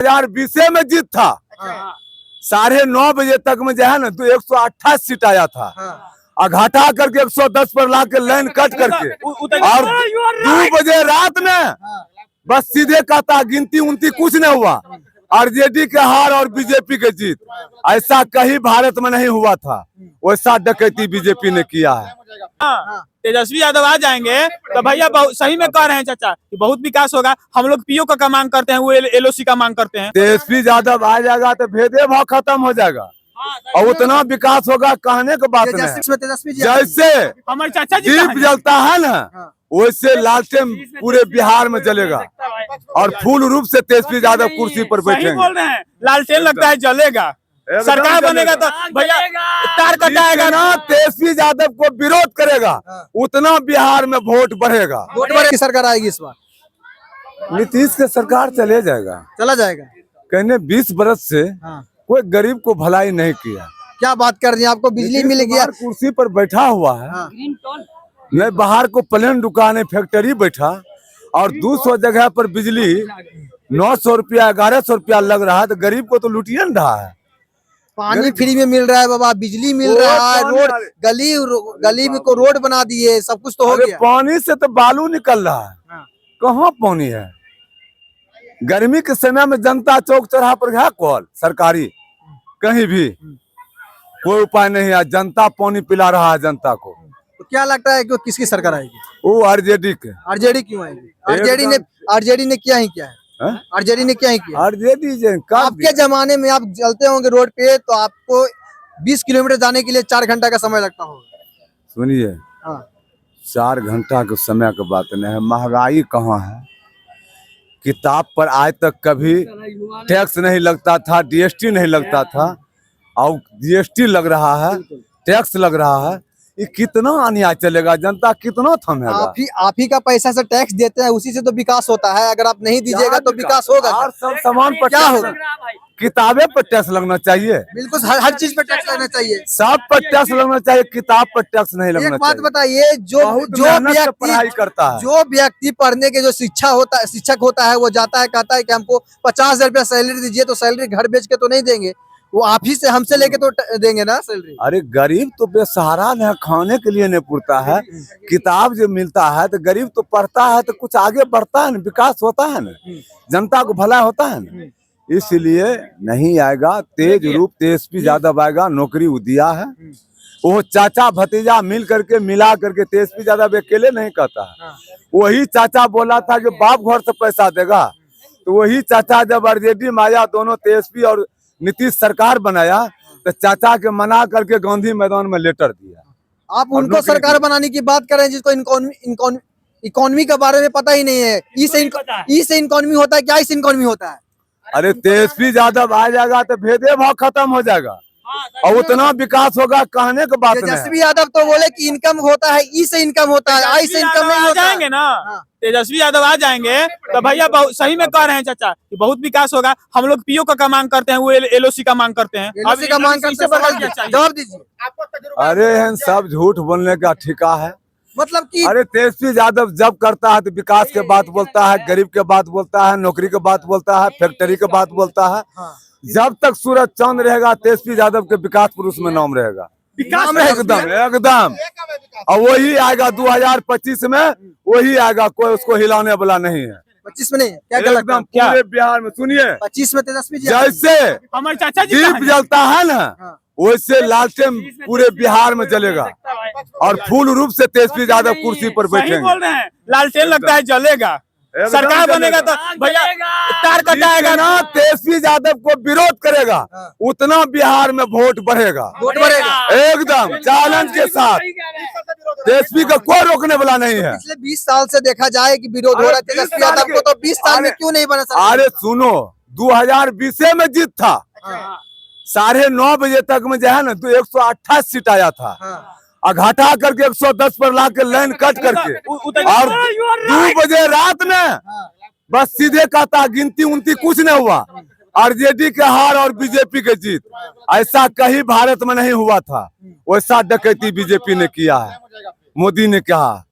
2020 में जीत था। 9:30 बजे तक में जो है ना तो 128 सीट आया था और घाटा करके 110 पर ला के लाइन कट करके और 2 बजे रात में बस सीधे कहता गिनती उनती कुछ नहीं हुआ। आरजेडी के हार और बीजेपी के जीत ऐसा कहीं भारत में नहीं हुआ था। वैसा डकैती बीजेपी ने किया है। तेजस्वी यादव आ जाएंगे तो भैया सही में कह रहे हैं चाचा कि बहुत विकास होगा। हम लोग पीओ का मांग करते हैं, वो एलओसी का मांग करते हैं। तेजस्वी यादव आ जाएगा तो भेदभाव खत्म हो जाएगा और उतना विकास होगा कहने की बात नहीं। जैसे हमारे चाचा जी दीप जलता है ना वैसे लालटेन पूरे बिहार में जलेगा और फूल रूप से तेजस्वी यादव कुर्सी पर बैठेंगे। बोल रहे हैं लालटेन लगता है जलेगा, सरकार बनेगा तो भैया तार कटाएगा ना। तेजस्वी यादव को विरोध करेगा उतना बिहार में वोट बढ़ेगा। की सरकार आएगी इस बार। नीतीश के सरकार चला जाएगा। कहने 20 बरस से कोई गरीब को भलाई नहीं किया। क्या बात कर रही हैं? आपको बिजली मिल गया, कुर्सी पर बैठा हुआ है। नहीं बाहर को प्लेन दुकान फैक्ट्री बैठा और 200 जगह पर बिजली 900 रुपया 1100 रुपया लग रहा है तो गरीब को तो लुटिया न रहा है। पानी फ्री में मिल रहा है बाबा, बिजली मिल रहा है, रोड गली में को रोड बना दिए, सब कुछ तो हो गया। पानी से तो बालू निकल रहा है, कहाँ पानी है? गर्मी के समय में जनता चौक चौराहा पर है कॉल सरकारी, कहीं भी कोई उपाय नहीं है। जनता पानी पिला रहा है जनता को। तो क्या लगता है कि किसकी सरकार आएगी? वो आरजेडी के। आरजेडी क्यों आएगी? आरजेडी ने क्या ही किया है? आरजेडी ने क्या ही किया? आरजेडी आपके जमाने में आप चलते होंगे रोड पे तो आपको 20 किलोमीटर जाने के लिए 4 घंटा का समय लगता होगा। सुनिए 4 घंटा के समय की बात नहीं है। महंगाई कहाँ है? किताब पर आज तक कभी टैक्स नहीं लगता था, जीएसटी नहीं लगता था और जीएसटी लग रहा है, टैक्स लग रहा है। ये कितना अन्याय चलेगा? जनता कितना थमेगा? आप ही का पैसा से टैक्स देते हैं, उसी से तो विकास होता है। अगर आप नहीं दीजिएगा तो विकास होगा। और सब सामान पर क्या होगा? किताबें पर टैक्स लगना चाहिए। बिल्कुल हर चीज पर टैक्स लगना चाहिए। सब पर टैक्स लगना चाहिए, किताब पर टैक्स नहीं लगना चाहिए। एक बात बताइए, जो पढ़ाई करता है, जो व्यक्ति पढ़ने के जो शिक्षक होता है वो जाता है कहता है कि हमको 50,000 रुपया सैलरी दीजिए, तो सैलरी घर बेच के तो नहीं देंगे, वो आप ही से हमसे लेके तो देंगे ना सैलरी। अरे गरीब तो बेसहारा है, खाने के लिए नहीं पुरता है। किताब जो मिलता है तो गरीब तो पढ़ता है तो कुछ आगे बढ़ता है ना, विकास होता है ना, जनता को भला होता है ना। इसलिए नहीं आएगा। तेज रूप तेजस्वी यादव आएगा, नौकरी दिया है। वो चाचा भतीजा मिल करके मिला करके तेजस्वी यादव अकेले नहीं कहता है। वही चाचा बोला था कि बाप घर से पैसा देगा, तो वही चाचा जब आरजेडी में आया, दोनों तेजस्वी और नीतीश सरकार बनाया तो चाचा के मना करके गांधी मैदान में लेटर दिया। आप उनको सरकार बनाने की बात कर रहे हैं जिसको इकोनॉमी के बारे में पता ही नहीं है। ई से इकोनॉमी होता है क्या? इस इकोनॉमी होता है। अरे तेजस्वी यादव आ जाएगा तो भेदभाव खत्म हो जाएगा और उतना विकास होगा कहने की बात नहीं। तेजस्वी यादव तो बोले कि इनकम होता है, ई से इनकम होता है, आई से इनकम नहीं होता। जाएंगे ना तेजस्वी यादव आ जाएंगे तो भैया सही में कह रहे हैं चाचा कि बहुत विकास होगा। हम लोग पीओ का मांग करते हैं, वो एलओसी का मांग करते हैं। एलओसी का मांग करते हैं, जवाब दीजिए। अरे सब झूठ बोलने का ठिका है। मतलब कि अरे तेजस्वी यादव जब करता है तो विकास के बात बोलता है, गरीब के बात बोलता है, नौकरी के बात बोलता है, फैक्ट्री के बात बोलता है। जब तक सूरज चांद रहेगा तेजस्वी यादव के विकास पुरुष में नाम रहेगा। एकदम और वही आएगा 2025 में, वही आएगा। कोई उसको हिलाने वाला नहीं है। 25 में नहीं, क्या एकदम पूरे बिहार में। सुनिए 25 में तेजस्वी जैसे हमारे चाचा जी दीप जलता है ना वैसे लालटेन पूरे बिहार में जलेगा और फूल रूप से तेजस्वी यादव कुर्सी पर बैठेंगे। बोल रहे हैं लालटेन लगता है जलेगा, सरकार बनेगा तो भैया तार कटाएगा ना। तेजस्वी यादव को विरोध करेगा उतना बिहार में वोट बढ़ेगा। एकदम चैलेंज के साथ। तेजस्वी का कोई रोकने वाला नहीं है। पिछले 20 साल से देखा जाए कि विरोध हो रहा है तेजस्वी यादव को, तो 20 साल में क्यों नहीं बना सकता? अरे सुनो 2020 में जीत था। 9:30 बजे तक में जो है ना तो 128 सीट आया था और घाटा करके 110 पर ला के लाइन कट करके और 2 बजे रात में बस सीधे कहता गिनती उनती कुछ नहीं हुआ। आरजेडी के हार और बीजेपी के जीत ऐसा कहीं भारत में नहीं हुआ था। वैसा डकैती बीजेपी ने किया है, मोदी ने कहा।